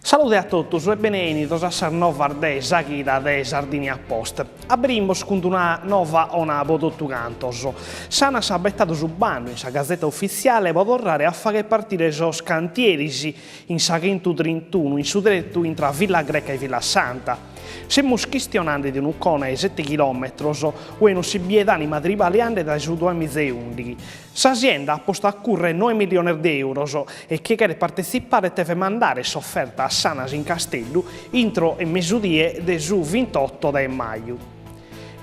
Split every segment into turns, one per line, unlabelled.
Salute a tutti e benvenuti a questa nuova guida de Sardinia Post. Abrimos con una nuova ona bodottu cantos. Sana s'ha bettato su banno in sa gazzetta ufficiale per tornare a fare partire i cantieri in sa 131 in su diretto intra Villa Greca e Villa Santa. Siamo questionando di un'icona di 7 km, e non si bieda anima tribaliante da su 2011. L'azienda ha posto a curre 9 milioni di euro e chi vuole partecipare deve mandare s'offerta a Sanas in Castello entro e mesudie del 28 di maggio.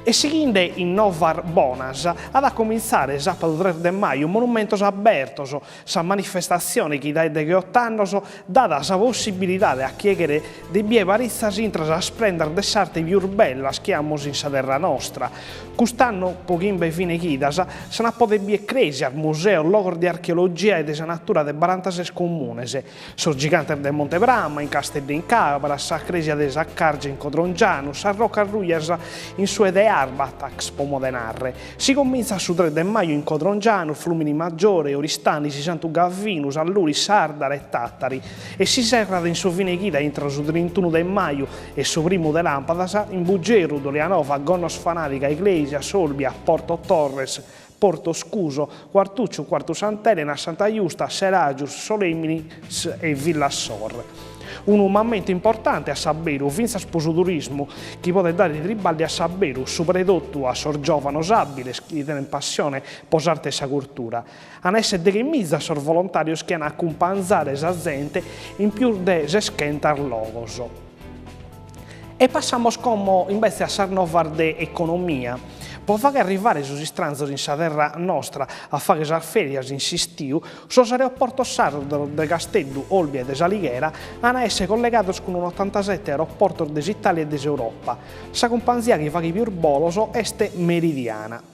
E seguendo in Novar Bonas, ad cominciare sabato 3 di maggio monumentos abertos, sa manifestazione che dai 8 anni dà la possibilità a chiedere di bievarizzas intras a splendere de sarte più bellas che abbiamo in sa terra nostra. Quest'anno, pochimbe fine chidas, se ne potrebbe cresi al Museo Logor di Archeologia e della Natura de Barantases Comunes, sul gigante del Monte Brama, in Castello in Cabra, sa Cresia de Saccarge in Codrongiano, sa Rocca Ruias in Suede Arbatax Pomodenarre. Si comincia su 3 di maggio in Codrongiano, Flumini Maggiore, Oristani, Santu Gavvinus, Alluri, Sardara e Tattari e si serra in su Vinechida intra su 31 di maggio e su primo de Lampadas in Buggero, Dolianova, Gonnos Fanalica, Iglesia, Solbia, Porto Torres, Porto Scuso, Quartuccio, Quartu Sant'Elena, Santa Giusta, Seragius, Soleminis e Villassor. Un momento importante a Sabero, vinza sposoturismo, che può dare i triballi a Sabero, soprattutto a sor giovani abili, che tenen passione posarte essa cultura. A essere delle mizza sor volontari che hanno accompagnare esa gente in più de 60 logos. E passiamo come invece a Sarnovar de economia. Per fare arrivare sui stranzos in sa terra nostra a fare le ferias in Sistio, sos aeroportos sardo de Castello, Olbia e de Saliguera hanno essere collegati con un 87 aeroportos dell'Italia e dell'Europa. Sa compagnia che fa i più bolos è Meridiana.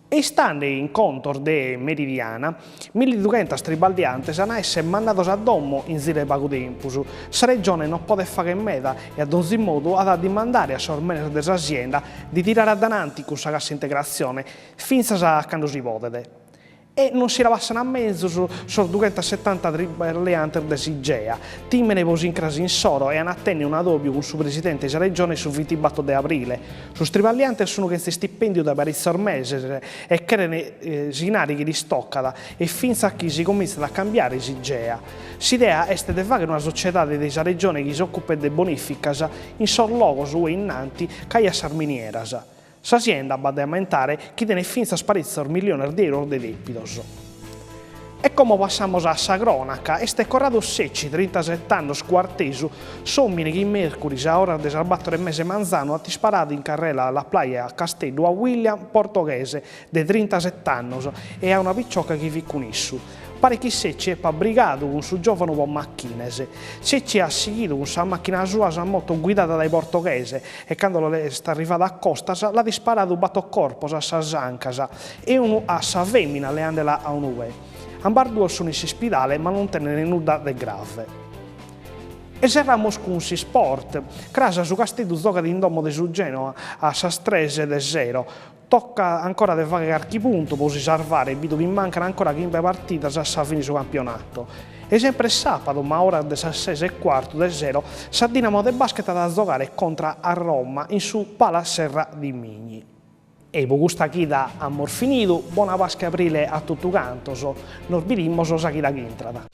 E stando in contor de Meridiana, 1200 tribaldiantes hanno essere mandati a domo in zile pago tempus. Sa regione non può fare meda e ad ogni modo ha da mandare a sormene dell'azienda di tirare avanti con sa cassa integrazione finza a quando si potete. E non si lavassano a mezzo su 270 tribaldiantes de Sigea. Timene così in crasi in soro e hanno atteso un adobio con il suo presidente della regione sul 28 aprile. Sus tribaldiantes sono questo stipendio da parizzo al mese e che sinari che li stoccano e finza che si comincia a cambiare Sigea. L'idea è di fare una società della regione che si occupa di bonificas in sorlogos o innanti che a sarminieras. L'azienda va ad aumentare che tiene fino a sparizzare milioni di euro di debitos. E come passiamo a sa cronaca, este Corrado Secci, 37 anni, quartesu, sommine che in mercoledì a ora del salvatore mese Manzano ha disparato in carrella alla playa a Castello a William Portoghese, di 37 anni, e a una picciocca che vi conisce. Pare che Secci è fabbricato con suo giovane con macchinese. Secci ha seguito con sua macchina sua moto guidata dai portoghesi e quando è arrivata a costa l'ha disparato batto corpo a sa zancasa e uno a sa femmina le andela a un uve. Ambarduo sono in ospedale ma non tenere nulla di grave. E serramos con si sport. Crasa su Castello gioca in domo di su Genoa a sa 3-0. Tocca ancora di fare qualche punto per si salvare, vedo che mancano ancora 15 partite a sa fine del campionato. E sempre sabato, ma ora alle 16:15 sa Dinamo del Basket da giocare contro a Roma in su Pala Serra di Migni. E per questa chida amor finito, buona Pasqua aprile a tutti quanti, nos vediamo sa chida che entrata.